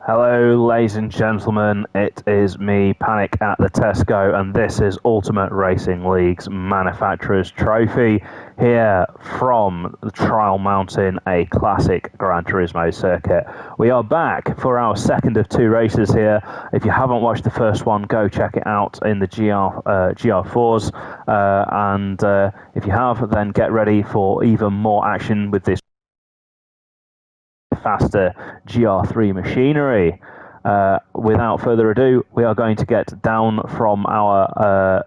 Hello, ladies and gentlemen, it is me, Panic at the Tesco, and this is Ultimate Racing League's Manufacturer's Trophy here from the Trial Mountain, a classic Gran Turismo circuit. We are back for our second of two races here. If you haven't watched the first one, go check it out in the GR4s, and if you have, then get ready for even more action with this faster Gr3 machinery. Without further ado, we are going to get down from our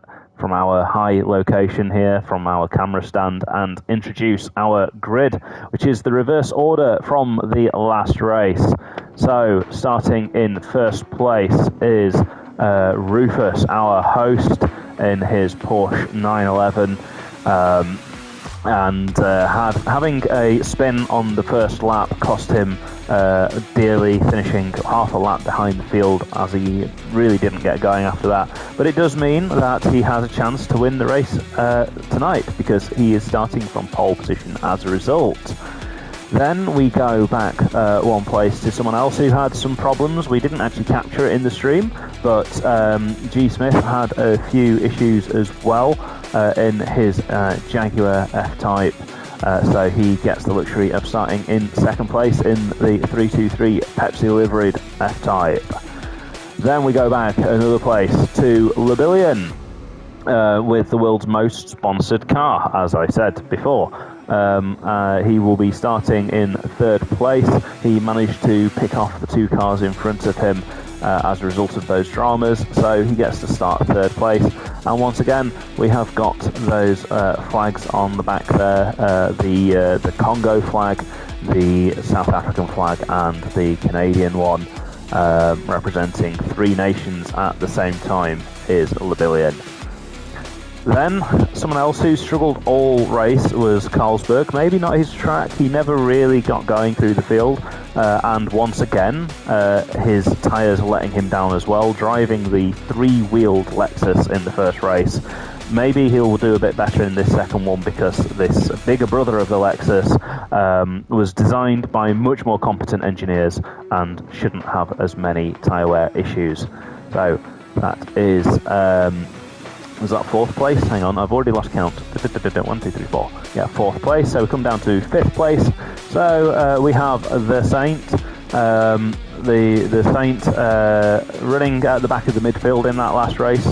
high location here, from our camera stand, and introduce our grid, which is the reverse order from the last race. So, starting in first place is Rufus, our host, in his Porsche 911. Having a spin on the first lap cost him dearly, finishing half a lap behind the field, as he really didn't get going after that. But it does mean that he has a chance to win the race tonight, because he is starting from pole position as a result. Then we go back one place to someone else who had some problems. We didn't actually capture it in the stream, but G. Smith had a few issues as well in his Jaguar F-Type. So he gets the luxury of starting in second place in the 323 Pepsi liveried F-Type. Then we go back another place to Lebillion with the world's most sponsored car, as I said before. He will be starting in third place. He managed to pick off the two cars in front of him as a result of those dramas, so he gets to start third place. And once again, we have got those flags on the back there, the Congo flag, the South African flag, and the Canadian one, representing three nations at the same time, is Lebillion. Then, someone else who struggled all race was Carlsberg. Maybe not his track, he never really got going through the field, and once again, his tyres letting him down as well, driving the three-wheeled Lexus in the first race. Maybe he'll do a bit better in this second one, because this bigger brother of the Lexus was designed by much more competent engineers and shouldn't have as many tyre wear issues. So, that is... was that fourth place? Hang on, I've already lost count. 1, 2, 3, 4. Yeah, fourth place. So we come down to fifth place. So we have the Saint. The Saint running at the back of the midfield in that last race.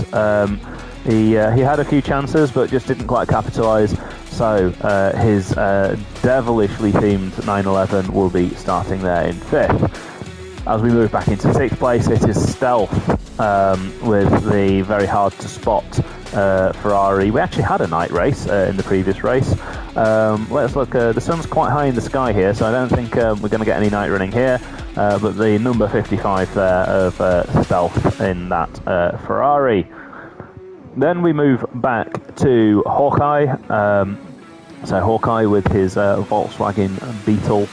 He had a few chances, but just didn't quite capitalise. So his devilishly themed 911 will be starting there in fifth. As we move back into sixth place, it is Stealth with the very hard to spot Ferrari. We actually had a night race in the previous race. Let's look, the sun's quite high in the sky here, so I don't think we're going to get any night running here. But the number 55 there of Stealth in that Ferrari. Then we move back to Hawkeye. So Hawkeye with his Volkswagen Beetle.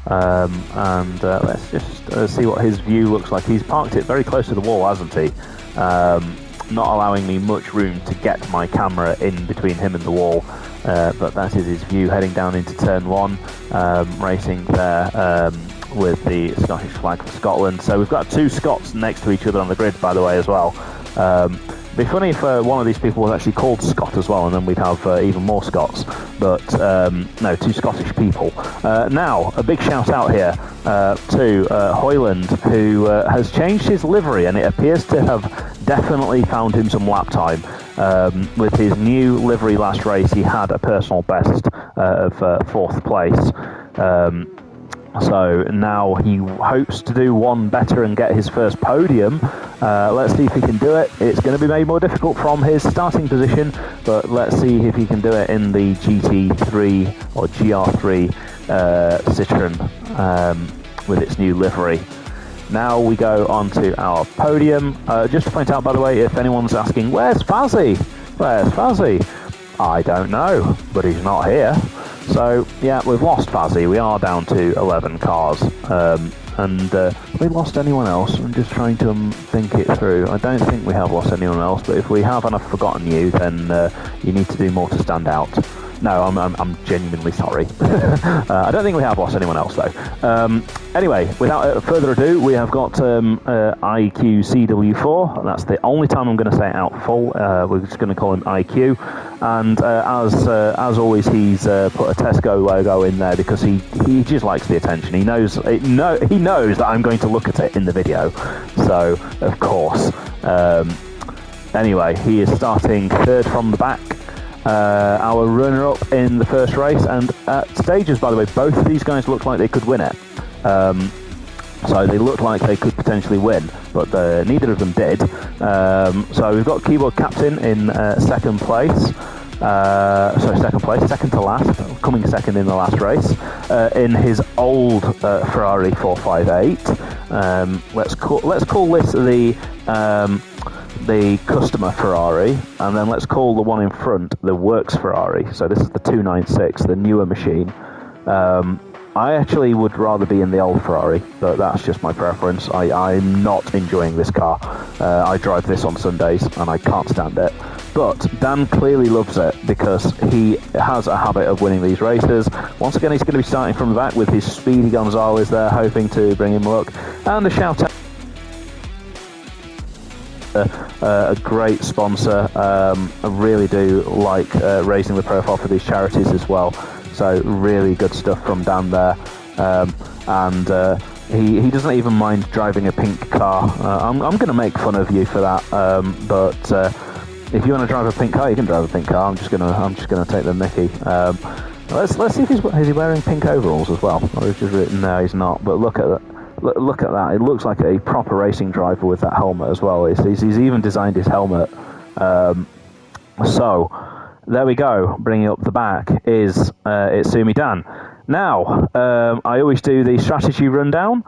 Let's just see what his view looks like. He's parked it very close to the wall, hasn't he? Not allowing me much room to get my camera in between him and the wall. But that is his view heading down into turn one, racing there with the Scottish flag for Scotland. So we've got two Scots next to each other on the grid, by the way, as well. It'd be funny if one of these people was actually called Scott as well, and then we'd have even more Scots. But no, two Scottish people. Now, a big shout out here to Hoyland, who has changed his livery, and it appears to have definitely found him some lap time. With his new livery last race, he had a personal best of fourth place. So now he hopes to do one better and get his first podium. Let's see if he can do it. It's going to be made more difficult from his starting position, but let's see if he can do it in the GT3 or GR3 Citroen with its new livery. Now we go on to our podium. Just to point out, by the way, if anyone's asking, where's Fazzy? Where's Fazzy? I don't know, but he's not here. So, yeah, we've lost Fazzy. We are down to 11 cars. Have we lost anyone else? I'm just trying to think it through. I don't think we have lost anyone else, but if we have and I've forgotten you, then you need to do more to stand out. No, I'm genuinely sorry. I don't think we have lost anyone else though. Anyway, without further ado, we have got IQ CW4. That's the only time I'm going to say it out full. We're just going to call him IQ. And as always, he's put a Tesco logo in there because he just likes the attention. He knows that I'm going to look at it in the video. So of course. Anyway, he is starting third from the back. Our runner-up in the first race, and at stages, by the way, both of these guys looked like they could win it. So they looked like they could potentially win, but neither of them did. So we've got Keyboard Captain in second place. Second to last, coming second in the last race, in his old Ferrari 458. Let's call this the customer Ferrari, and then let's call the one in front the works Ferrari. So this is the 296, the newer machine. I actually would rather be in the old Ferrari, but that's just my preference. I'm not enjoying this car. I drive this on Sundays and I can't stand it. But Dan clearly loves it because he has a habit of winning these races. Once again, he's going to be starting from the back with his Speedy Gonzalez there, hoping to bring him luck. And a shout out. A great sponsor. I really do like raising the profile for these charities as well. So really good stuff from Dan there. He doesn't even mind driving a pink car. I'm going to make fun of you for that. But if you want to drive a pink car, you can drive a pink car. I'm just gonna take the mickey. Let's see if is he wearing pink overalls as well? Or he's just written no, he's not. But look at that. Look at that. It looks like a proper racing driver with that helmet as well. He's even designed his helmet. So there we go. Bringing up the back is Itsumi Dan. Now, I always do the strategy rundown,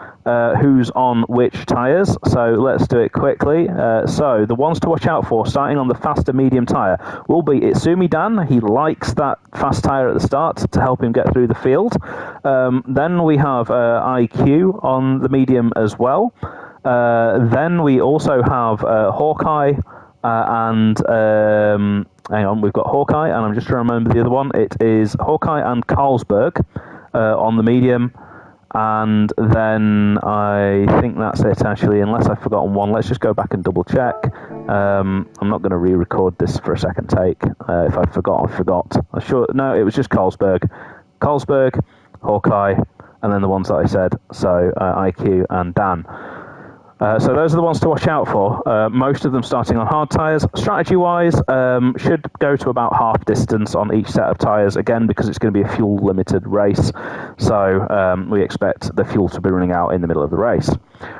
who's on which tyres, so let's do it quickly. So, the ones to watch out for, starting on the faster medium tyre, will be Itsumi Dan. He likes that fast tyre at the start to help him get through the field. Then we have IQ on the medium as well. Then we also have Hawkeye and... hang on, we've got Hawkeye, and I'm just trying to remember the other one. It is Hawkeye and Carlsberg on the medium, and then I think that's it actually, unless I've forgotten one. Let's just go back and double check. I'm not going to re-record this for a second take. If I forgot, I forgot. No, it was just Carlsberg, Hawkeye, and then the ones that I said, so IQ and Dan. So those are the ones to watch out for. Most of them starting on hard tyres. Strategy-wise, should go to about half distance on each set of tyres, again, because it's going to be a fuel-limited race. So we expect the fuel to be running out in the middle of the race.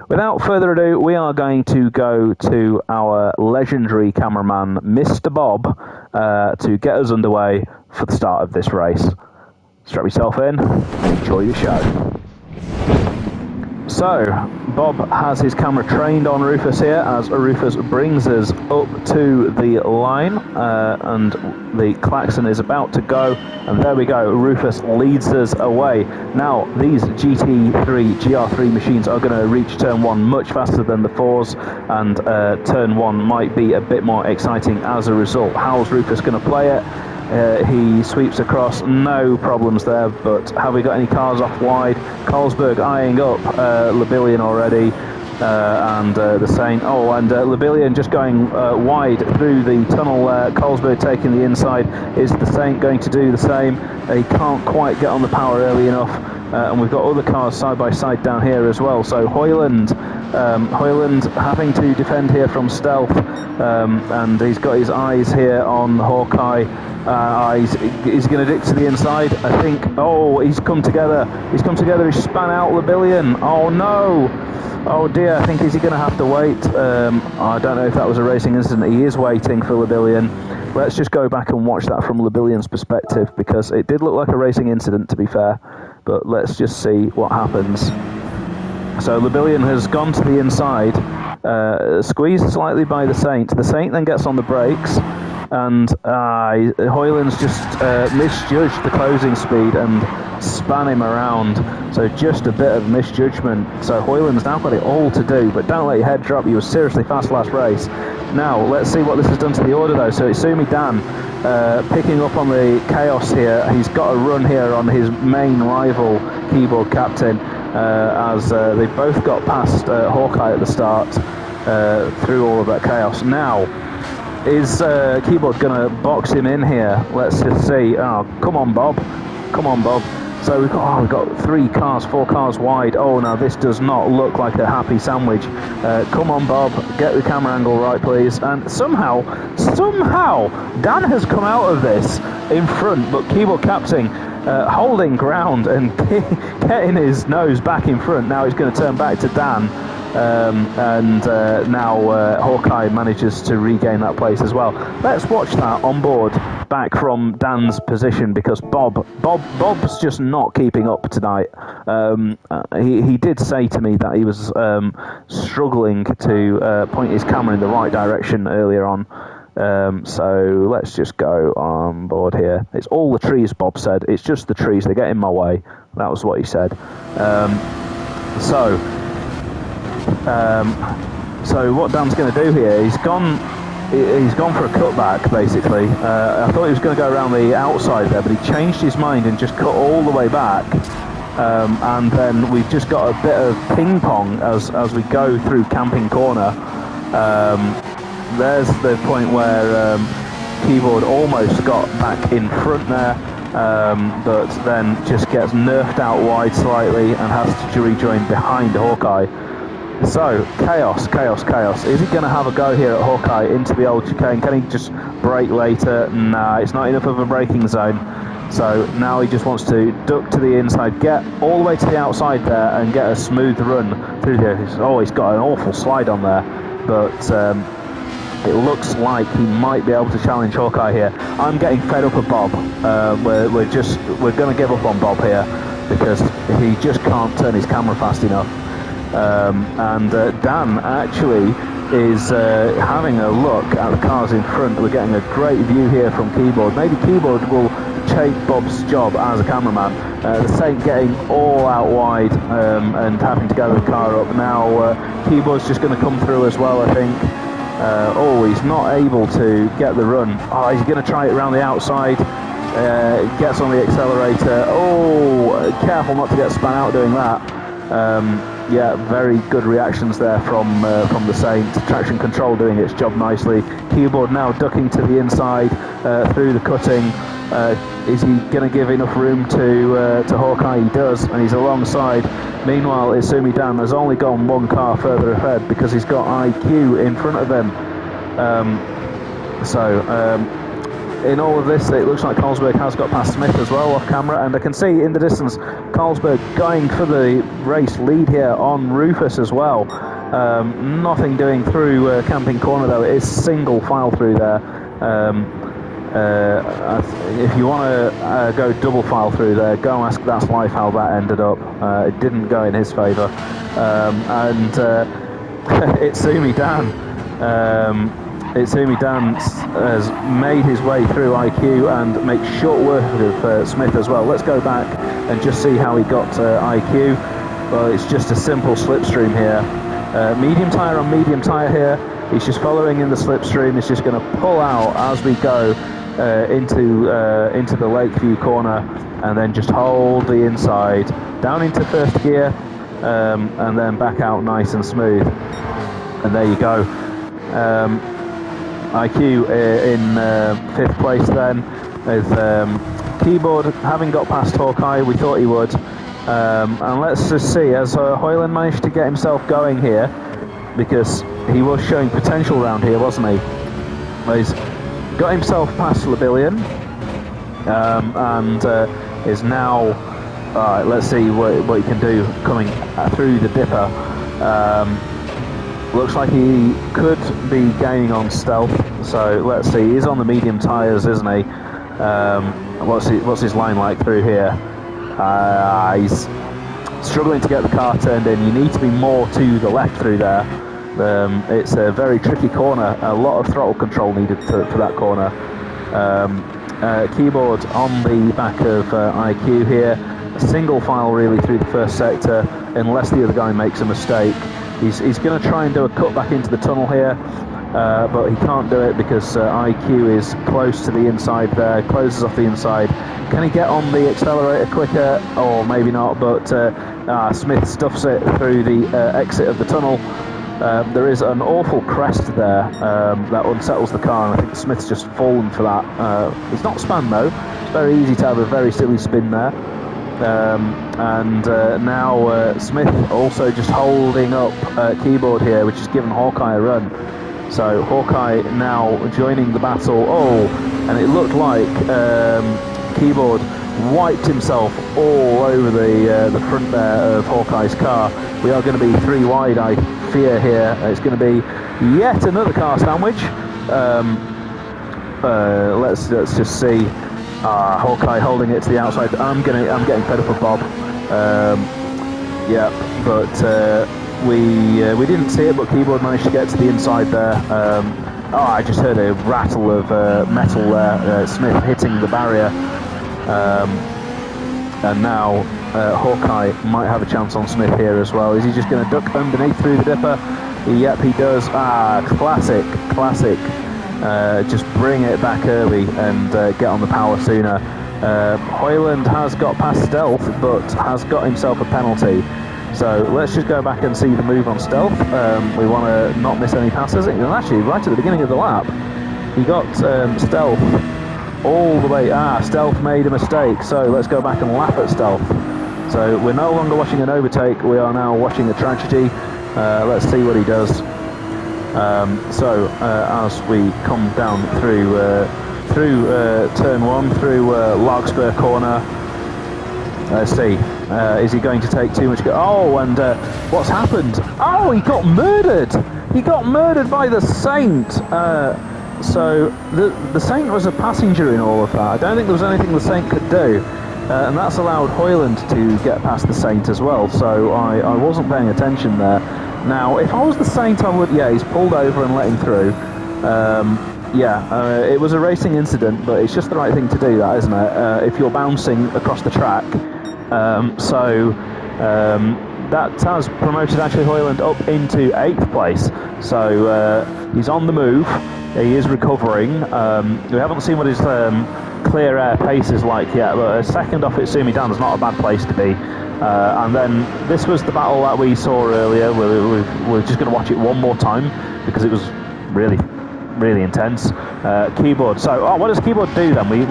Without further ado, we are going to go to our legendary cameraman, Mr. Bob, to get us underway for the start of this race. Strap yourself in and enjoy the show. So, Bob has his camera trained on Rufus here as Rufus brings us up to the line, and the klaxon is about to go, and there we go, Rufus leads us away. Now, these GR3 machines are going to reach turn 1 much faster than the 4s, and turn 1 might be a bit more exciting as a result. How's Rufus going to play it? He sweeps across, no problems there, but have we got any cars off wide? Carlsberg eyeing up Labillion already, and the Saint. Oh, and Labillion just going wide through the tunnel there. Carlsberg taking the inside. Is the Saint going to do the same? He can't quite get on the power early enough. And we've got other cars side by side down here as well. So Hoyland having to defend here from stealth, and he's got his eyes here on Hawkeye. He's going to dip to the inside, I think. Oh, he's come together. He's span out Labillion. Oh no! Oh dear, I think is he going to have to wait? I don't know if that was a racing incident. He is waiting for Labillion. Let's just go back and watch that from Labillion's perspective, because it did look like a racing incident, to be fair. But let's just see what happens. So Labillion has gone to the inside, squeezed slightly by the Saint. The Saint then gets on the brakes, and Hoyland's just misjudged the closing speed and span him around. So just a bit of misjudgment. So Hoyland's now got it all to do, but don't let your head drop. You were seriously fast last race. Now, let's see what this has done to the order, though. So Itsumi Dan picking up on the chaos here. He's got a run here on his main rival, Keyboard Captain, as they both got past Hawkeye at the start through all of that chaos. Now, is Keyboard going to box him in here? Let's just see. Oh, come on, Bob. Come on, Bob. So we've got 4 cars wide. Oh, now this does not look like a happy sandwich. Come on, Bob, get the camera angle right, please. And somehow, Dan has come out of this in front, but Keyboard Captain holding ground and getting his nose back in front. Now he's going to turn back to Dan. Now Hawkeye manages to regain that place as well. Let's watch that on board back from Dan's position, because Bob's just not keeping up tonight. He did say to me that he was struggling to point his camera in the right direction earlier on. So let's just go on board here. It's all the trees, Bob said. It's just the trees, they get in my way. That was what he said. So what Dan's going to do here, he's gone for a cutback, basically. I thought he was going to go around the outside there, but he changed his mind and just cut all the way back. And then we've just got a bit of ping pong as we go through Camping Corner. There's the point where Keyboard almost got back in front there, but then just gets nerfed out wide slightly and has to rejoin behind Hawkeye. So, chaos. Is he going to have a go here at Hawkeye into the old chicane? Can he just brake later? Nah, it's not enough of a braking zone. So now he just wants to duck to the inside, get all the way to the outside there and get a smooth run through here. Oh, he's got an awful slide on there, but it looks like he might be able to challenge Hawkeye here. I'm getting fed up of Bob. We're going to give up on Bob here because he just can't turn his camera fast enough. Dan actually is having a look at the cars in front. We're getting a great view here from Keyboard. Maybe Keyboard will take Bob's job as a cameraman. The Saint getting all out wide and having to gather the car up. Now Keyboard's just going to come through as well, I think. He's not able to get the run. Oh, he's going to try it around the outside. Gets on the accelerator. Oh, careful not to get spun out doing that. Yeah, very good reactions there from the Saint. Traction control doing its job nicely. Keyboard now ducking to the inside through the cutting. Is he going to give enough room to Hawkeye? He does, and he's alongside. Meanwhile, Isumi Dan has only gone 1 car further ahead because he's got IQ in front of him. In all of this, it looks like Carlsberg has got past Smith as well off camera, and I can see in the distance Carlsberg going for the race lead here on Rufus as well. Nothing doing through Camping Corner though. It is single file through there. If you want to go double file through there, go and ask That's Life how that ended up. It didn't go in his favour. Itsumi Dan. Itsumi Dan has made his way through IQ and makes short work of Smith as well. Let's go back and just see how he got IQ. Well, it's just a simple slipstream here. Medium tyre on medium tyre here. He's just following in the slipstream. He's just going to pull out as we go into the Lakeview corner and then just hold the inside down into first gear and then back out nice and smooth. And there you go. IQ in 5th place then, with Keyboard having got past Hawkeye. We thought he would. And let's just see, has Hoyland managed to get himself going here, because he was showing potential around here, wasn't he? Well, he's got himself past Labillion and is now, alright, let's see what he can do coming through the dipper. Looks like he could be gaining on stealth, so let's see. He's on the medium tyres, isn't he? What's his line like through here? He's struggling to get the car turned in. You need to be more to the left through there. It's a very tricky corner. A lot of throttle control needed for that corner. Keyboard on the back of IQ here. A single file really through the first sector, unless the other guy makes a mistake. He's going to try and do a cut back into the tunnel here. but he can't do it because IQ is close to the inside there, closes off the inside. Can he get on the accelerator quicker? Or maybe not, but Smith stuffs it through the exit of the tunnel. There is an awful crest there that unsettles the car, and I think Smith's just fallen for that. It's not spun though. It's very easy to have a very silly spin there. Now Smith also just holding up Keyboard here, which has given Hawkeye a run. So Hawkeye now joining the battle. Oh, and it looked like Keyboard wiped himself all over the front there of Hawkeye's car. We are going to be 3 wide, I fear here. It's going to be yet another car sandwich. Let's just see. Hawkeye holding it to the outside. I'm getting fed up with Bob. Yeah, but we didn't see it, but Keyboard managed to get to the inside there. I just heard a rattle of metal there. Smith hitting the barrier. And now Hawkeye might have a chance on Smith here as well. Is he just going to duck underneath through the dipper? Yep, he does. Classic. Just bring it back early and get on the power sooner. Hoyland has got past Stealth, but has got himself a penalty. So let's just go back and see the move on Stealth. We want to not miss any passes. And actually, right at the beginning of the lap, he got Stealth all the way. Stealth made a mistake. So let's go back and laugh at Stealth. So we're no longer watching an overtake. We are now watching a tragedy. Let's see what he does. As we come down through turn 1, through Larkspur corner, let's see, is he going to take too much? And what's happened? Oh, he got murdered! He got murdered by the Saint! So the Saint was a passenger in all of that. I don't think there was anything the Saint could do. And that's allowed Hoyland to get past the Saint as well, so I wasn't paying attention there. Now, if I was the Saint, I would, he's pulled over and let him through. It was a racing incident, but it's just the right thing to do, that, isn't it? If you're bouncing across the track. That has promoted actually Hoyland up into 8th place. So he's on the move. He is recovering. We haven't seen what his clear air pace is like yet, but a second off at Sumidan is not a bad place to be. And then this was the battle that we saw earlier. We're just going to watch it one more time because it was really intense. Keyboard. So, what does Keyboard do then? We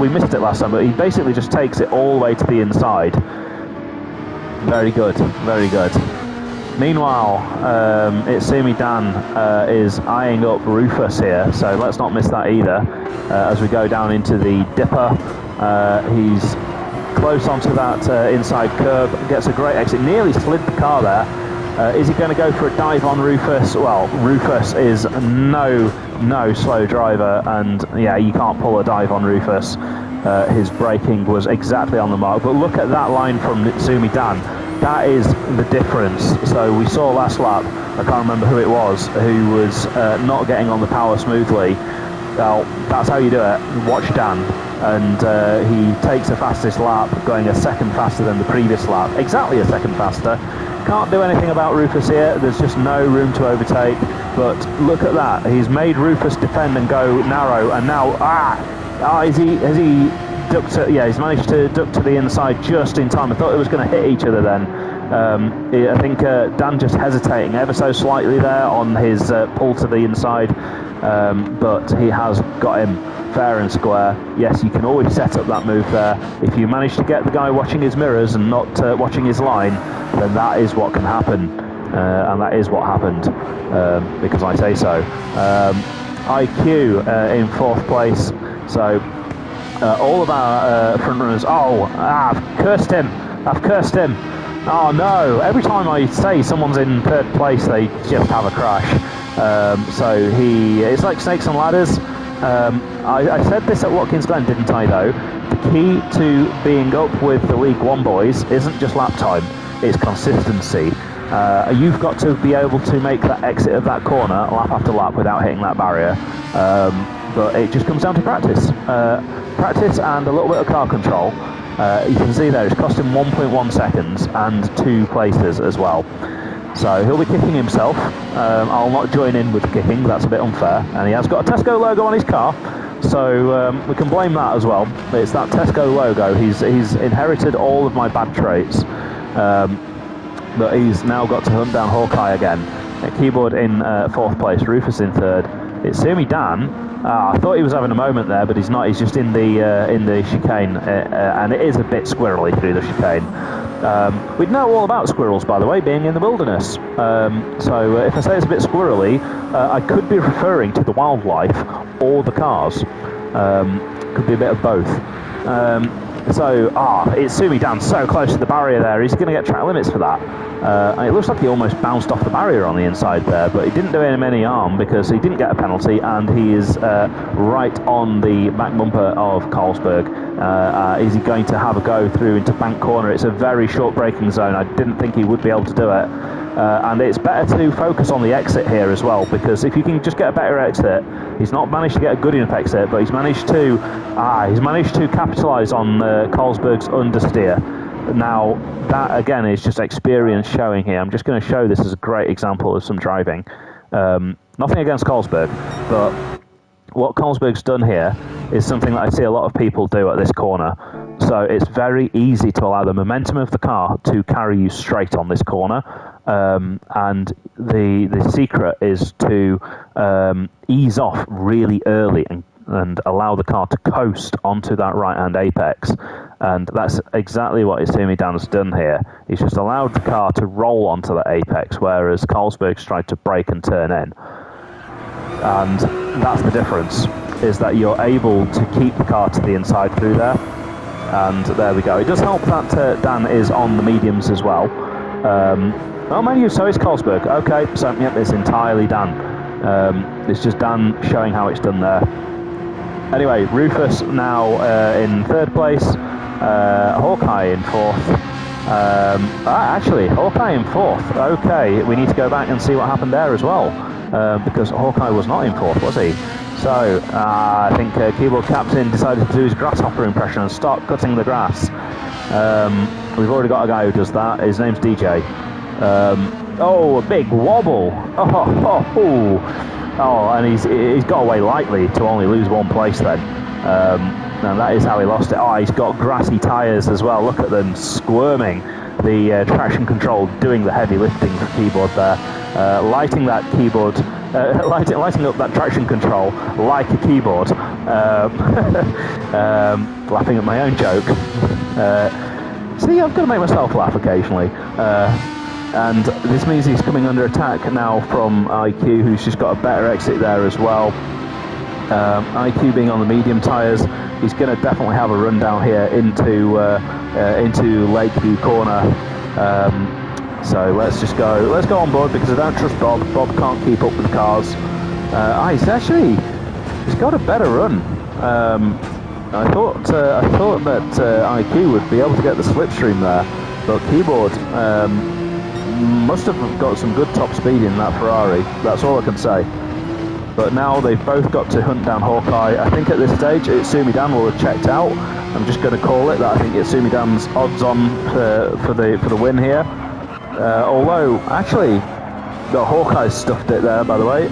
missed it last time, but he basically just takes it all the way to the inside. Very good. Meanwhile, Itsumi Dan is eyeing up Rufus here, so let's not miss that either. As we go down into the dipper, he's close onto that inside curb, gets a great exit, nearly slid the car there. Is he going to go for a dive on Rufus? Well, Rufus is no slow driver, and you can't pull a dive on Rufus. His braking was exactly on the mark, but look at that line from Itsumi Dan. That is the difference. So we saw last lap, I can't remember who it was, who was not getting on the power smoothly. Well, that's how you do it. Watch Dan. And he takes the fastest lap, going a second faster than the previous lap. Exactly a second faster. Can't do anything about Rufus here. There's just no room to overtake. But look at that. He's made Rufus defend and go narrow. And now, has he ducked to, he's managed to duck to the inside just in time. I thought it was going to hit each other then. I think Dan just hesitating ever so slightly there on his pull to the inside, but he has got him fair and square. Yes, you can always set up that move there. If you manage to get the guy watching his mirrors and not watching his line, then that is what can happen, and that is what happened, because I say so. IQ in 4th place, so all of our front runners. I've cursed him. Oh no, every time I say someone's in 3rd place, they just have a crash. So it's like snakes and ladders. I said this at Watkins Glen, didn't I, though? The key to being up with the League One boys isn't just lap time, it's consistency. You've got to be able to make that exit of that corner lap after lap without hitting that barrier. But it just comes down to practice. Practice and a little bit of car control. You can see there it's cost him 1.1 seconds and 2 places as well. So he'll be kicking himself. I'll not join in with the kicking, that's a bit unfair. And he has got a Tesco logo on his car, so we can blame that as well. It's that Tesco logo. He's inherited all of my bad traits, but he's now got to hunt down Hawkeye again. Keyboard in 4th place, Rufus in 3rd. It's Sumi Dan. I thought he was having a moment there, but he's not. He's just in the chicane, and it is a bit squirrely through the chicane. We'd know all about squirrels, by the way, being in the wilderness. So if I say it's a bit squirrely, I could be referring to the wildlife or the cars. Could be a bit of both. It's Sumi Dan so close to the barrier there. He's going to get track limits for that. It looks like he almost bounced off the barrier on the inside there, but he didn't do him any harm because he didn't get a penalty, and he is right on the back bumper of Carlsberg. Is he going to have a go through into Bank Corner? It's a very short braking zone. I didn't think he would be able to do it. And it's better to focus on the exit here as well, because if you can just get a better exit, he's not managed to get a good enough exit, but he's managed to capitalise on Carlsberg's understeer. Now, that again is just experience showing here. I'm just going to show this as a great example of some driving. Nothing against Carlsberg, but what Carlsberg's done here is something that I see a lot of people do at this corner. So it's very easy to allow the momentum of the car to carry you straight on this corner. And the secret is to ease off really early and allow the car to coast onto that right-hand apex. And that's exactly what Sumi Dan's done here. He's just allowed the car to roll onto that apex, whereas Carlsberg's tried to brake and turn in. And that's the difference, is that you're able to keep the car to the inside through there. And there we go. It does help that Dan is on the mediums as well. Oh, mind you, so is Carlsberg. Okay, so yep, it's entirely Dan. It's just Dan showing how it's done there. Anyway, Rufus now in 3rd place. Hawkeye in 4th. Actually, Hawkeye in 4th. Okay, we need to go back and see what happened there as well. Because Hawkeye was not in 4th, was he? So, I think Keyboard Captain decided to do his grasshopper impression and start cutting the grass. We've already got a guy who does that. His name's DJ. A big wobble. And he's got away lightly to only lose 1 place then. And that is how he lost it. He's got grassy tyres as well. Look at them squirming. The traction control doing the heavy lifting for Keyboard there. Lighting that keyboard, lighting up that traction control like a keyboard. Laughing at my own joke. See, I've got to make myself laugh occasionally. And this means he's coming under attack now from IQ, who's just got a better exit there as well. IQ being on the medium tyres, he's going to definitely have a run down here into Lakeview Corner. So let's go on board, because I don't trust Bob. Bob can't keep up with the cars. He's got a better run. I thought that IQ would be able to get the slipstream there, but Keyboard must have got some good top speed in that Ferrari. That's all I can say. But now they've both got to hunt down Hawkeye. I think at this stage, Sumi Dan will have checked out. I'm just going to call it that. I think Sumi Dan's odds on for the win here. Although actually, Hawkeye stuffed it there, by the way.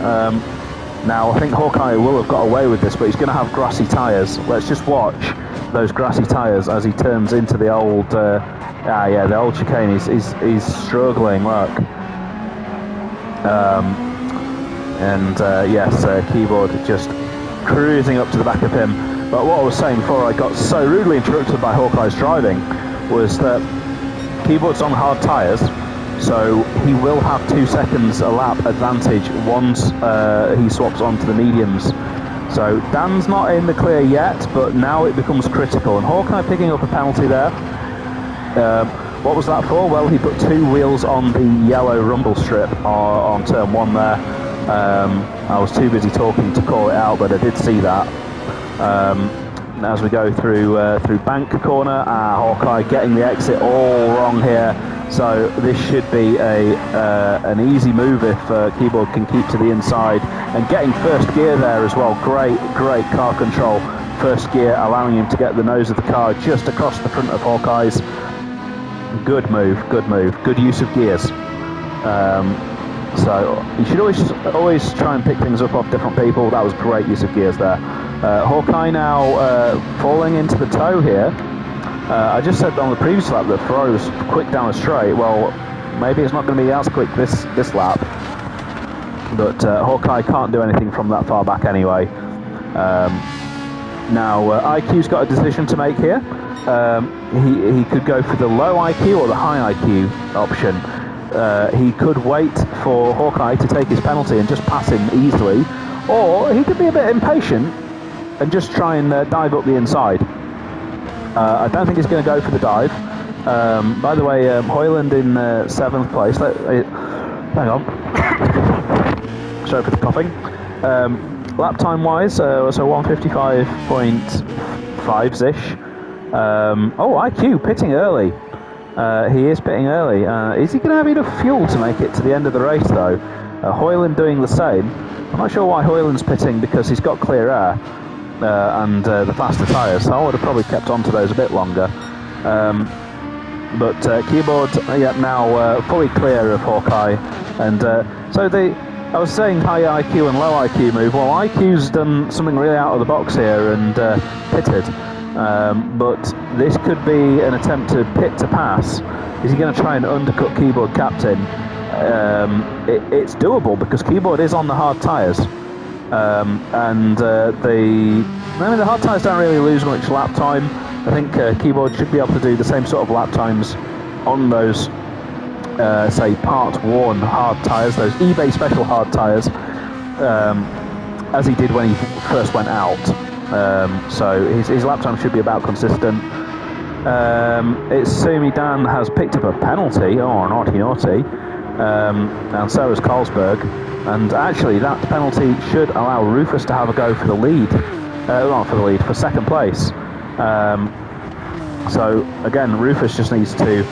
Now I think Hawkeye will have got away with this, but he's going to have grassy tyres. Let's just watch those grassy tyres as he turns into the old, the old chicane. He's struggling. Look. Keyboard just cruising up to the back of him. But what I was saying before I got so rudely interrupted by Hawkeye's driving was that Keyboard's on hard tyres, so he will have 2 seconds a lap advantage once he swaps onto the mediums. So Dan's not in the clear yet, but now it becomes critical. And Hawkeye picking up a penalty there. What was that for? Well, he put 2 wheels on the yellow rumble strip on turn 1 there. I was too busy talking to call it out, but I did see that. As we go through Bank Corner, Hawkeye getting the exit all wrong here. So this should be an easy move if Keyboard can keep to the inside, and getting first gear there as well. Great car control. First gear allowing him to get the nose of the car just across the front of Hawkeye's. Good move. Good use of gears. So you should always try and pick things up off different people. That was great use of gears there. Hawkeye now falling into the toe here. I just said on the previous lap that Ferrari was quick down the straight. Well, maybe it's not going to be as quick this lap. But Hawkeye can't do anything from that far back anyway. Now IQ's got a decision to make here. He could go for the low IQ or the high IQ option. He could wait for Hawkeye to take his penalty and just pass him easily, or he could be a bit impatient and just try and dive up the inside. I don't think he's going to go for the dive. By the way, Hoyland in 7th place. Hang on. Sorry for the coughing. Lap time wise, so 155.5-ish. Oh, IQ pitting early. He is pitting early. Is he going to have enough fuel to make it to the end of the race though? Hoyland doing the same. I'm not sure why Hoyland's pitting, because he's got clear air and the faster tyres, so I would have probably kept on to those a bit longer. But Keyboard now fully clear of Hawkeye, and so I was saying high IQ and low IQ move. Well, IQ's done something really out of the box here and pitted. But this could be an attempt to pit to pass. Is he going to try and undercut Keyboard captain? It's doable because Keyboard is on the hard tyres. And the hard tyres don't really lose much lap time. I think Keyboard should be able to do the same sort of lap times on those say part worn hard tyres, those eBay special hard tyres, as he did when he first went out. So his lap time should be about consistent. It's Sumi Dan has picked up a penalty. Oh, naughty. And so has Carlsberg. And actually that penalty should allow Rufus to have a go for the lead. For second place. So again, Rufus just needs to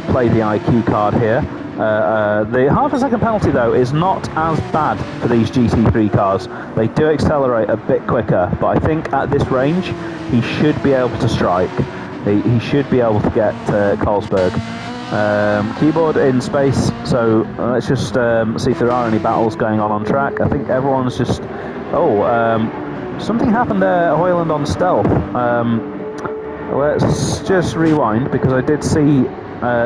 play the IQ card here. The half a second penalty though is not as bad for these GT3 cars. They do accelerate a bit quicker, but I think at this range he should be able to strike. He should be able to get Carlsberg. Keyboard in space, so let's just see if there are any battles going on track. I think everyone's just... something happened there, Hoyland on stealth. Let's just rewind, because I did see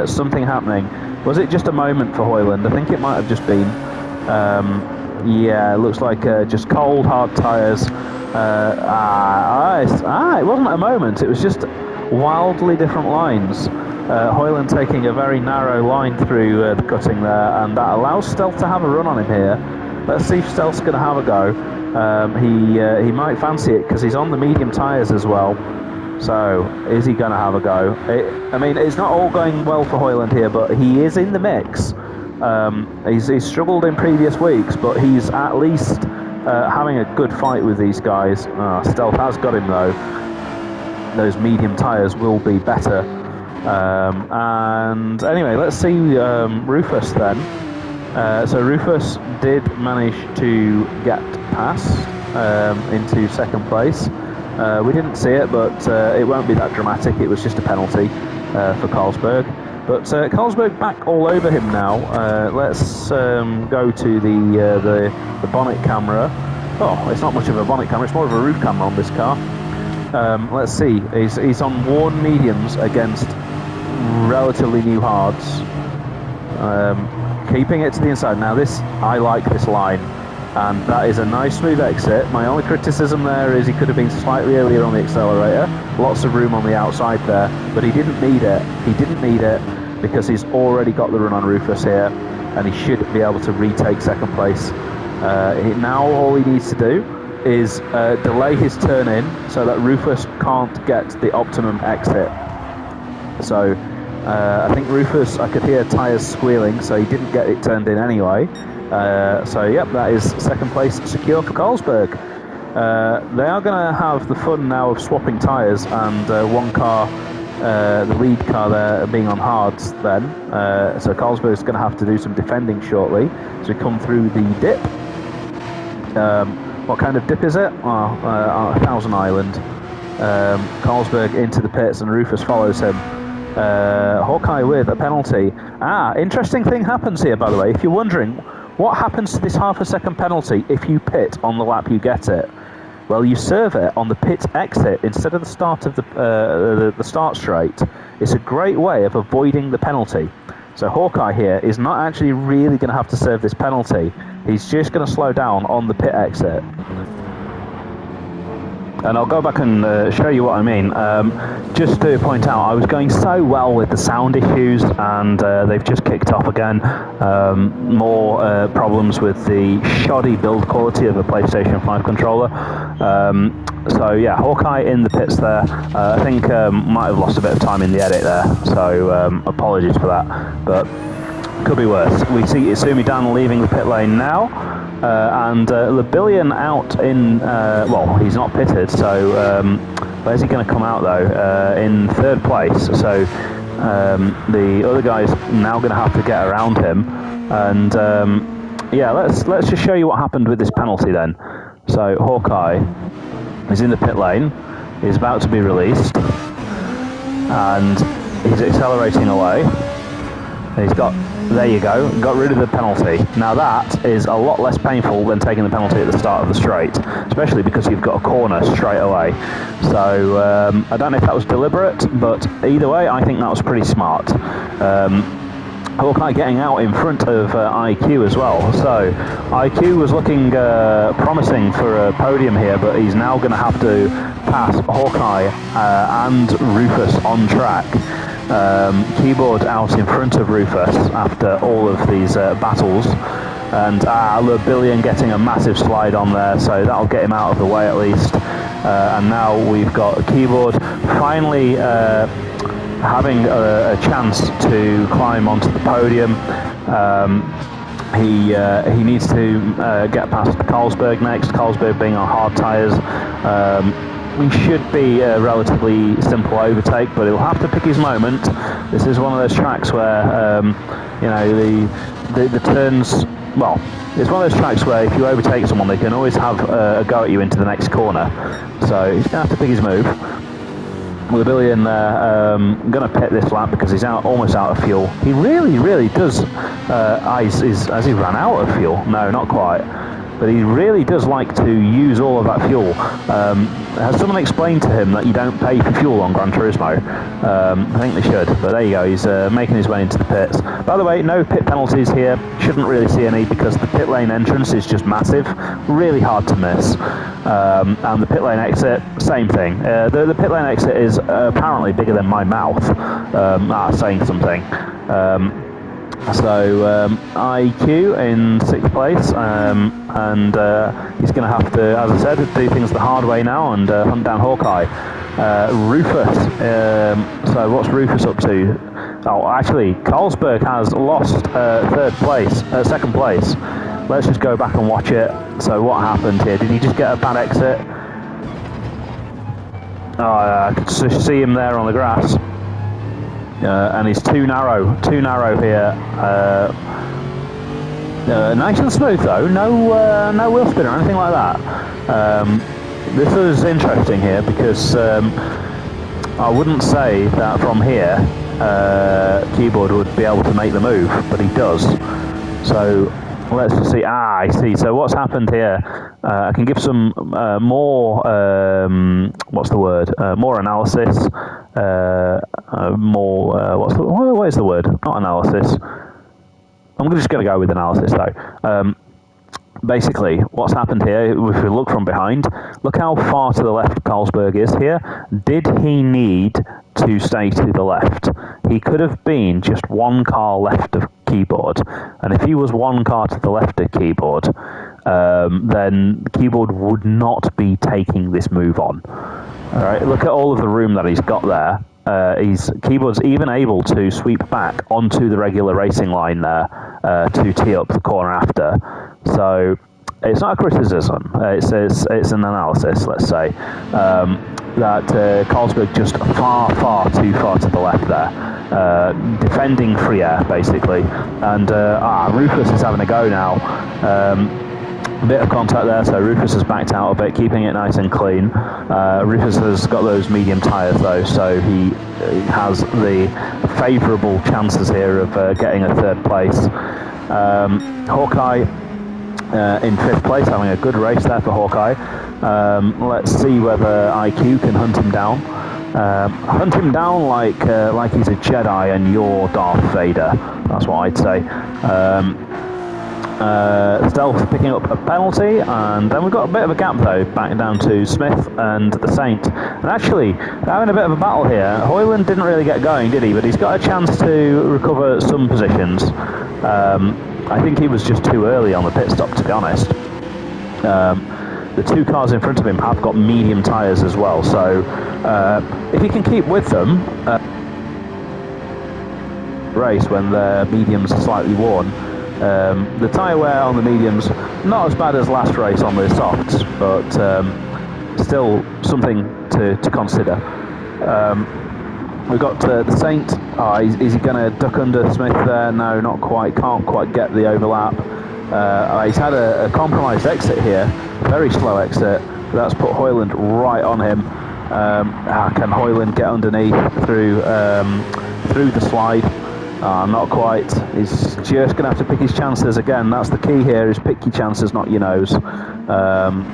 something happening. Was it just a moment for Hoyland? I think it might have just been. Yeah, it looks like just cold, hard tyres. It wasn't a moment, it was just wildly different lines. Hoyland taking a very narrow line through the cutting there, and that allows Stealth to have a run on him here. Let's see if Stealth's going to have a go. He might fancy it because he's on the medium tyres as well. So, is he going to have a go? It's not all going well for Hoyland here, but he is in the mix. He's struggled in previous weeks, but he's at least having a good fight with these guys. Stealth has got him though. Those medium tyres will be better. And anyway, let's see Rufus then. So Rufus did manage to get past into second place. We didn't see it, but it won't be that dramatic. It was just a penalty for Carlsberg. But Carlsberg back all over him now. Let's go to the bonnet camera. Oh, it's not much of a bonnet camera. It's more of a roof camera on this car. Let's see. He's on worn mediums against relatively new hards. Keeping it to the inside. Now I like this line. And that is a nice smooth exit. My only criticism there is he could have been slightly earlier on the accelerator. Lots of room on the outside there, but he didn't need it. He didn't need it because he's already got the run on Rufus here, and he should be able to retake second place. Now all he needs to do is delay his turn in so that Rufus can't get the optimum exit. So I think Rufus, I could hear tyres squealing, so he didn't get it turned in anyway. So yep, that is second place secure for Carlsberg. They are going to have the fun now of swapping tyres, and one car, the lead car there, being on hards then. So Carlsberg's going to have to do some defending shortly as we come through the dip. What kind of dip is it? Thousand Island. Carlsberg into the pits and Rufus follows him. Hawkeye with a penalty. Interesting thing happens here, by the way. If you're wondering, what happens to this half a second penalty if you pit on the lap you get it? Well, you serve it on the pit exit instead of the start of the start straight. It's a great way of avoiding the penalty. So Hawkeye here is not actually really going to have to serve this penalty. He's just going to slow down on the pit exit. And I'll go back and show you what I mean. Just to point out, I was going so well with the sound issues, and they've just kicked off again. More problems with the shoddy build quality of a PlayStation 5 controller. So yeah, Hawkeye in the pits there. I think might have lost a bit of time in the edit there, so apologies for that. But could be worse. We see Isumi Dan leaving the pit lane now, and Labillion out in, well, he's not pitted, so where's he going to come out though? In third place, so the other guy's now going to have to get around him, and yeah, let's just show you what happened with this penalty then. So Hawkeye is in the pit lane, he's about to be released, and he's accelerating away. He's got, there you go, got rid of the penalty. Now that is a lot less painful than taking the penalty at the start of the straight, especially because you've got a corner straight away. So I don't know if that was deliberate, but either way, I think that was pretty smart. Hawkeye getting out in front of IQ as well. So IQ was looking promising for a podium here, but he's now going to have to pass Hawkeye and Rufus on track. Keyboard out in front of Rufus after all of these battles, and Labillion getting a massive slide on there, so that'll get him out of the way at least. And now we've got Keyboard finally having a chance to climb onto the podium. He needs to get past Carlsberg next, Carlsberg being on hard tyres. We should be a relatively simple overtake, but he'll have to pick his moment. This is one of those tracks where, you know, the turns, well, it's one of those tracks where if you overtake someone, they can always have a go at you into the next corner. So he's going to have to pick his move. Labillion going to pit this lap because he's almost out of fuel. He really does. Has he run out of fuel? No, not quite. But he really does like to use all of that fuel. Has someone explained to him that you don't pay for fuel on Gran Turismo? I think they should, but there you go, he's making his way into the pits. By the way, no pit penalties here, shouldn't really see any because the pit lane entrance is just massive, really hard to miss. And the pit lane exit, same thing. The pit lane exit is apparently bigger than my mouth, saying something. So IQ in 6th place, and he's going to have to, as I said, do things the hard way now and hunt down Hawkeye. Rufus, so what's Rufus up to? Oh, actually, Carlsberg has lost second place. Let's just go back and watch it. So what happened here? Did he just get a bad exit? Oh, I could see him there on the grass. And he's too narrow here. Nice and smooth though, no wheel spin or anything like that. This is interesting here because I wouldn't say that from here Keyboard would be able to make the move, but he does. So let's just see. I see. So what's happened here? I can give some more. What's the word? More analysis. What is the word? Not analysis. I'm just going to go with analysis though. Basically, what's happened here, if we look from behind, look how far to the left Carlsberg is here. Did he need to stay to the left? He could have been just one car left of Keyboard, and if he was one car to the left of Keyboard, then Keyboard would not be taking this move on. All right, look at all of the room that he's got there. Keyboard's even able to sweep back onto the regular racing line there to tee up the corner after. So it's not a criticism, it's an analysis, let's say, that Carlsberg just far too far to the left there, defending free air basically, and Rufus is having a go now. A bit of contact there, so Rufus has backed out a bit, keeping it nice and clean. Rufus has got those medium tyres though, so he has the favourable chances here of getting a third place. Hawkeye in 5th place, having a good race there for Hawkeye. Let's see whether IQ can hunt him down. Hunt him down like he's a Jedi and you're Darth Vader. That's what I'd say. Stealth picking up a penalty, and then we've got a bit of a gap though, back down to Smith and the Saint. And actually, they're having a bit of a battle here. Hoyland didn't really get going, did he? But he's got a chance to recover some positions. I think he was just too early on the pit stop, to be honest. The 2 cars in front of him have got medium tyres as well, so if he can keep with them, race when their mediums are slightly worn. The tyre wear on the mediums, not as bad as last race on the softs, but still something to consider. We've got the Saint. Is he going to duck under Smith there? No, not quite. Can't quite get the overlap. He's had a compromised exit here, very slow exit. That's put Hoyland right on him. Can Hoyland get underneath through the slide? Not quite. He's just going to have to pick his chances again. That's the key here, is pick your chances, not your nose.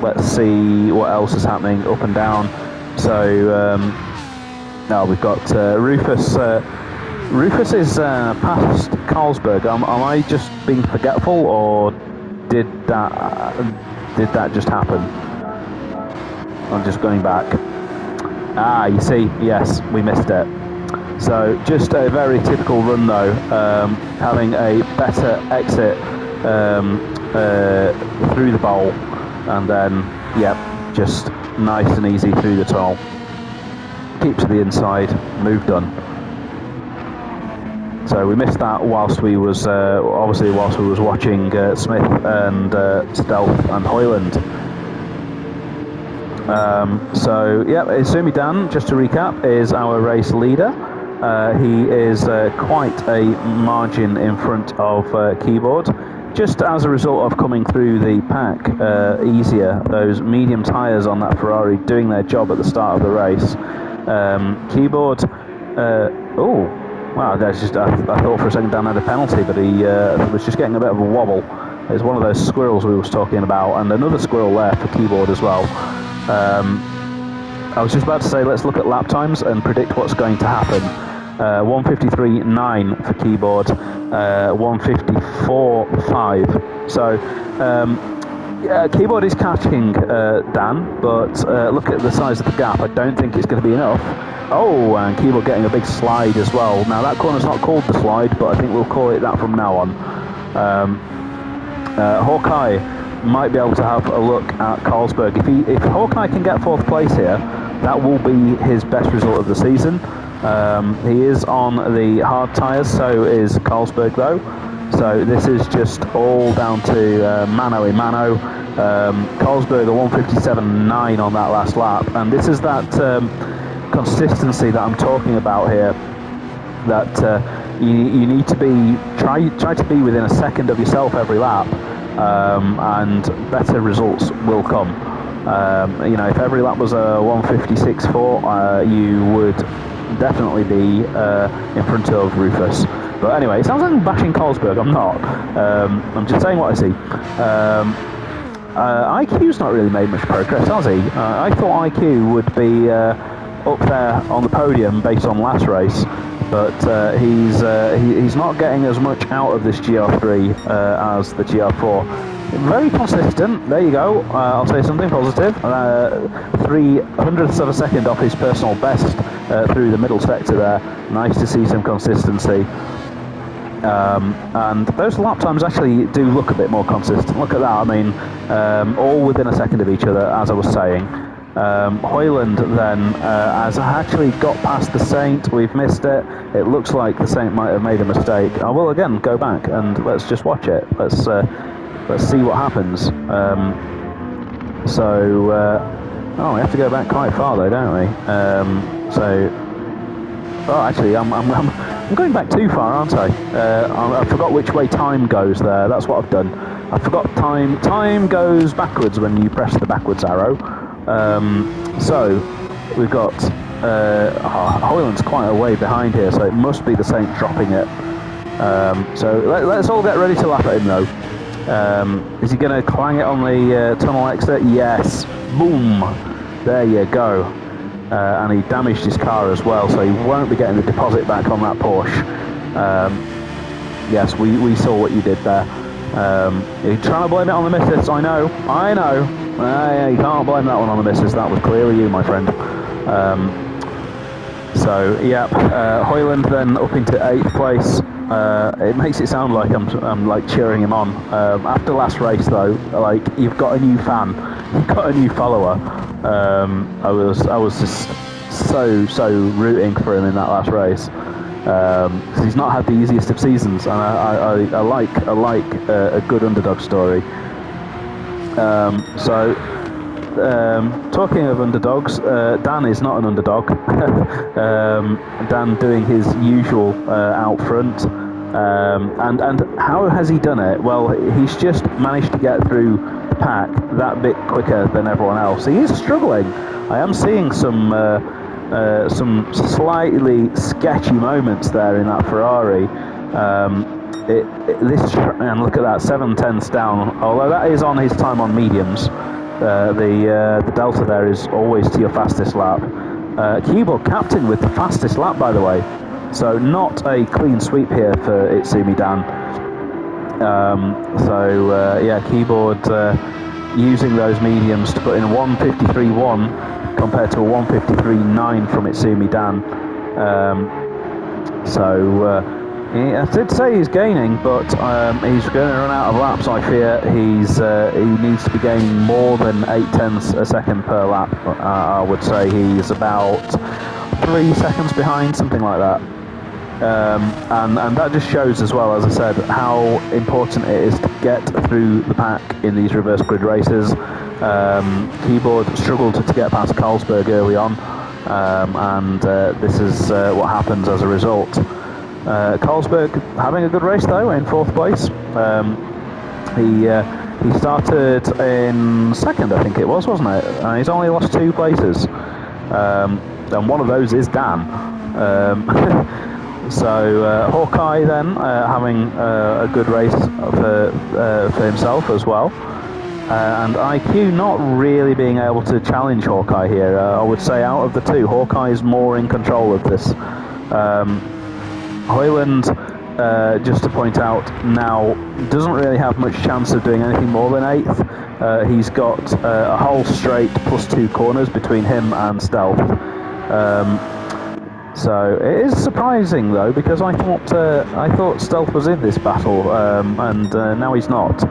Let's see what else is happening up and down. So, now we've got Rufus. Rufus is past Carlsberg. Am I just being forgetful, or did that just happen? I'm just going back. You see, yes, we missed it. So just a very typical run though, having a better exit through the bowl, and then, just nice and easy through the tunnel. Keep to the inside, move done. So we missed that whilst we was watching Smith and Stealth and Hoyland. Izumi Dan, just to recap, is our race leader. He is quite a margin in front of Keyboard, just as a result of coming through the pack easier. Those medium tyres on that Ferrari doing their job at the start of the race. Keyboard, wow, I thought for a second Dan had a penalty, but he was just getting a bit of a wobble. It's one of those squirrels we was talking about, and another squirrel there for Keyboard as well. I was just about to say, let's look at lap times and predict what's going to happen. 1:53.9 for Keyboard, 1:54.5. So, Keyboard is catching Dan, but look at the size of the gap. I don't think it's going to be enough. Oh, and Keyboard getting a big slide as well. Now, that corner's not called the slide, but I think we'll call it that from now on. Hawkeye might be able to have a look at Carlsberg. If Hawkeye can get 4th place here, that will be his best result of the season. He is on the hard tyres, so is Carlsberg though. So this is just all down to mano a mano. Carlsberg a 1:57.9 on that last lap, and this is that consistency that I'm talking about here. That you need to be try to be within a second of yourself every lap, and better results will come. If every lap was a 1:56.4, you would definitely be in front of Rufus. But anyway, it sounds like I'm bashing Carlsberg. I'm not. I'm just saying what I see. IQ's not really made much progress, has he? I thought IQ would be up there on the podium based on last race, but he's not getting as much out of this Gr3 as the Gr4. Very consistent. There you go. I'll say something positive. 0.03 of a second off his personal best through the middle sector there. Nice to see some consistency. And those lap times actually do look a bit more consistent. Look at that. I mean, all within a second of each other, as I was saying. Hoyland then has actually got past the Saint. We've missed it. It looks like the Saint might have made a mistake. I will again go back and let's just watch it. Let's see what happens. We have to go back quite far though, don't we? Actually, I'm going back too far, aren't I? I forgot which way time goes there. That's what I've done. I forgot time. Time goes backwards when you press the backwards arrow. So we've got Hoyland's quite a way behind here, so it must be the Saint dropping it. So let's all get ready to laugh at him though. Is he going to clang it on the tunnel exit? Yes. Boom. There you go. And he damaged his car as well, so he won't be getting the deposit back on that Porsche. Yes, we saw what you did there. You're trying to blame it on the missus, I know. Yeah, you can't blame that one on the missus, that was clearly you, my friend. So, yeah, Hoyland then up into 8th place. It makes it sound like I'm like cheering him on. After last race though, like, you've got a new fan, you've got a new follower. I was just so rooting for him in that last race. Because he's not had the easiest of seasons, and I like a good underdog story. Talking of underdogs, Dan is not an underdog. Dan doing his usual out front, and how has he done it? Well, he's just managed to get through the pack that bit quicker than everyone else. He is struggling. I am seeing some slightly sketchy moments there in that Ferrari. And look at that, 7/10ths down. Although that is on his time on mediums. The delta there is always to your fastest lap. Keyboard captain with the fastest lap, by the way. So not a clean sweep here for Itsumi Dan. Yeah, Keyboard using those mediums to put in 1:53.1 compared to a 1:53.9 from Itsumi Dan. I did say he's gaining, but he's going to run out of laps. I fear he needs to be gaining more than 0.8 a second per lap. I would say he's about 3 seconds behind, something like that. And that just shows as well, as I said, how important it is to get through the pack in these reverse grid races. Keyboard struggled to get past Carlsberg early on, and this is what happens as a result. Carlsberg having a good race though, in 4th place. He started in 2nd, I think it was, wasn't it? He's only lost 2 places, and one of those is Dan. Hawkeye then having a good race for himself as well. And IQ not really being able to challenge Hawkeye here. I would say out of the two, Hawkeye is more in control of this. Hoyland, just to point out now, doesn't really have much chance of doing anything more than 8th. He's got a whole straight +2 corners between him and Stealth. So it is surprising though, because I thought Stealth was in this battle, and now he's not.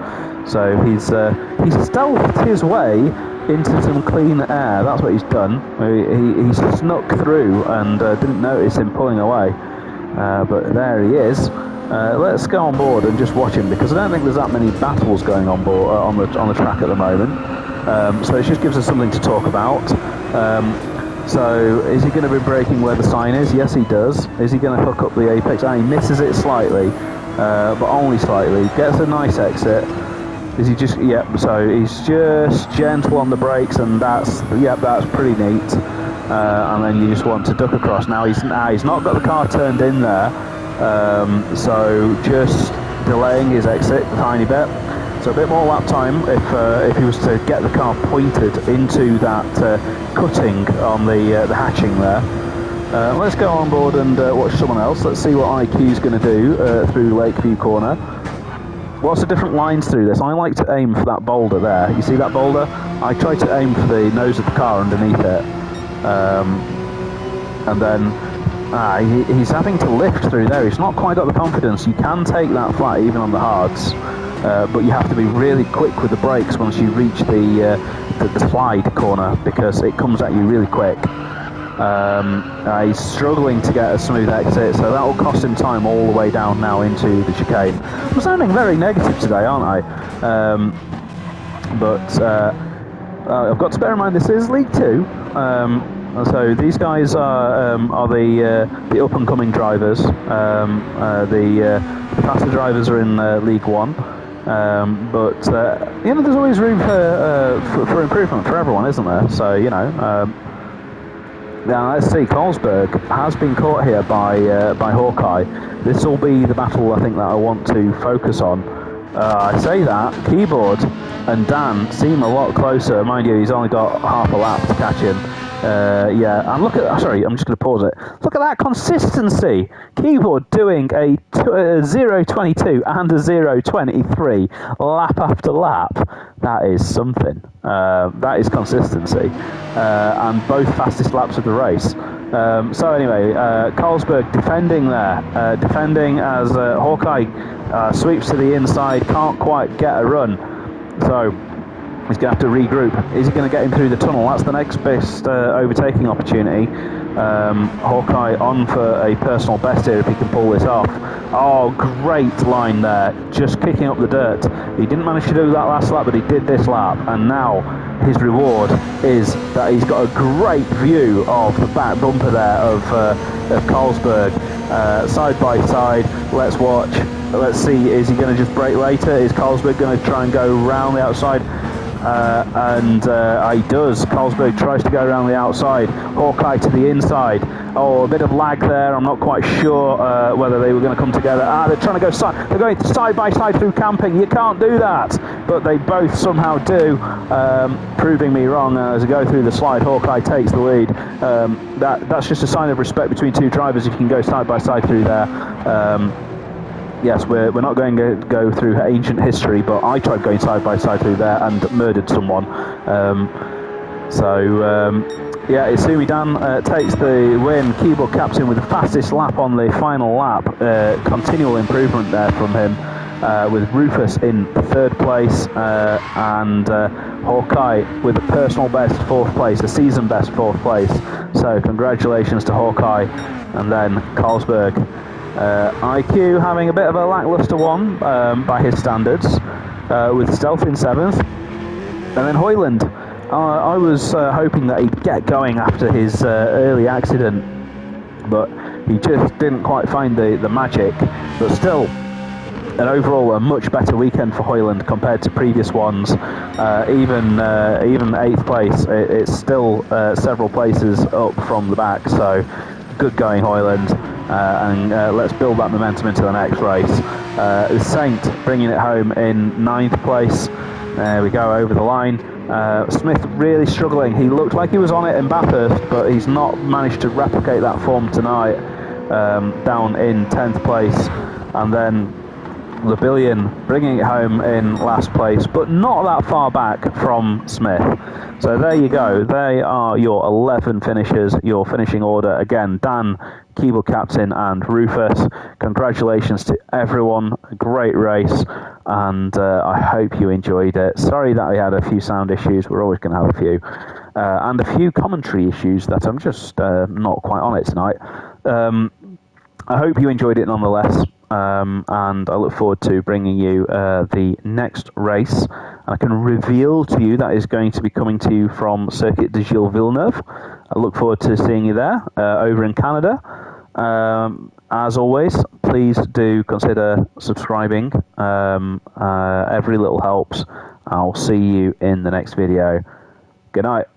So he's stealthed his way into some clean air. That's what he's done. He snuck through and didn't notice him pulling away. But there he is. Let's go on board and just watch him, because I don't think there's that many battles going on board on the track at the moment. So it just gives us something to talk about. So is he going to be braking where the sign is? Yes, he does. Is he going to hook up the apex? He misses it slightly, but only slightly. Gets a nice exit. Is he just? Yep. So he's just gentle on the brakes, and that's pretty neat. And then you just want to duck across. Now he's not got the car turned in there, so just delaying his exit a tiny bit. So a bit more lap time if he was to get the car pointed into that cutting on the hatching there. Let's go on board and watch someone else. Let's see what IQ's going to do through Lakeview Corner. Lots of different lines through this. I like to aim for that boulder there. You see that boulder? I try to aim for the nose of the car underneath it. And then he's having to lift through there. He's not quite got the confidence. You can take that flat even on the hards, but you have to be really quick with the brakes once you reach the slide corner, because it comes at you really quick. He's struggling to get a smooth exit, so that will cost him time all the way down now into the chicane. I'm sounding very negative today, aren't I? But I've got to bear in mind this is League 2. So these guys are the up and coming drivers. The faster drivers are in League 1. But there's always room for improvement for everyone, isn't there? So now let's see. Carlsberg has been caught here by Hawkeye. This will be the battle I think that I want to focus on. I say that Keyboard and Dan seem a lot closer. Mind you, he's only got half a lap to catch him. And look at. Sorry, I'm just going to pause it. Look at that consistency. Keyboard doing a 0.22 and a 0.23 lap after lap. That is something. That is consistency. And both fastest laps of the race. So anyway, Carlsberg defending there. Defending as Hawkeye sweeps to the inside. Can't quite get a run. So he's going to have to regroup. Is he going to get him through the tunnel? That's the next best overtaking opportunity. Hawkeye on for a personal best here if he can pull this off. Oh, great line there. Just kicking up the dirt. He didn't manage to do that last lap, but he did this lap. And now his reward is that he's got a great view of the back bumper there of Carlsberg. Side by side. Let's watch. Let's see, is he going to just brake later? Is Carlsberg going to try and go round the outside? He does. Carlsberg tries to go around the outside. Hawkeye to the inside. Oh, a bit of lag there. I'm not quite sure whether they were going to come together. They're trying to go side. They're going side by side through camping. You can't do that. But they both somehow do, proving me wrong. As I go through the slide, Hawkeye takes the lead. That's just a sign of respect between two drivers if you can go side by side through there. Yes, we're not going to go through ancient history, but I tried going side by side through there and murdered someone. Isumi Dan takes the win. Keyboard captain with the fastest lap on the final lap. Continual improvement there from him, with Rufus in third place and Hawkeye with a personal best fourth place, a season best fourth place. So congratulations to Hawkeye, and then Carlsberg. IQ having a bit of a lacklustre one by his standards, with Stealth in 7th, and then Hoyland. I was hoping that he'd get going after his early accident, but he just didn't quite find the magic. But still, an overall a much better weekend for Hoyland compared to previous ones. Even 8th place, it's still several places up from the back. So good going, Hoyland. Let's build that momentum into the next race. Saint bringing it home in 9th place. There we go, over the line. Smith really struggling. He looked like he was on it in Bathurst, but he's not managed to replicate that form tonight. Down in 10th place. And then the Billion bringing it home in last place, but not that far back from Smith. So there you go. They are your 11 finishers, your finishing order. Again, Dan, Keyboard captain, and Rufus. Congratulations to everyone. A great race, and I hope you enjoyed it. Sorry that we had a few sound issues. We're always going to have a few. And a few commentary issues that I'm just not quite on it tonight. I hope you enjoyed it nonetheless. And I look forward to bringing you the next race. I can reveal to you that is going to be coming to you from Circuit de Gilles Villeneuve. I look forward to seeing you there over in Canada. As always, please do consider subscribing. Every little helps. I'll see you in the next video. Good night.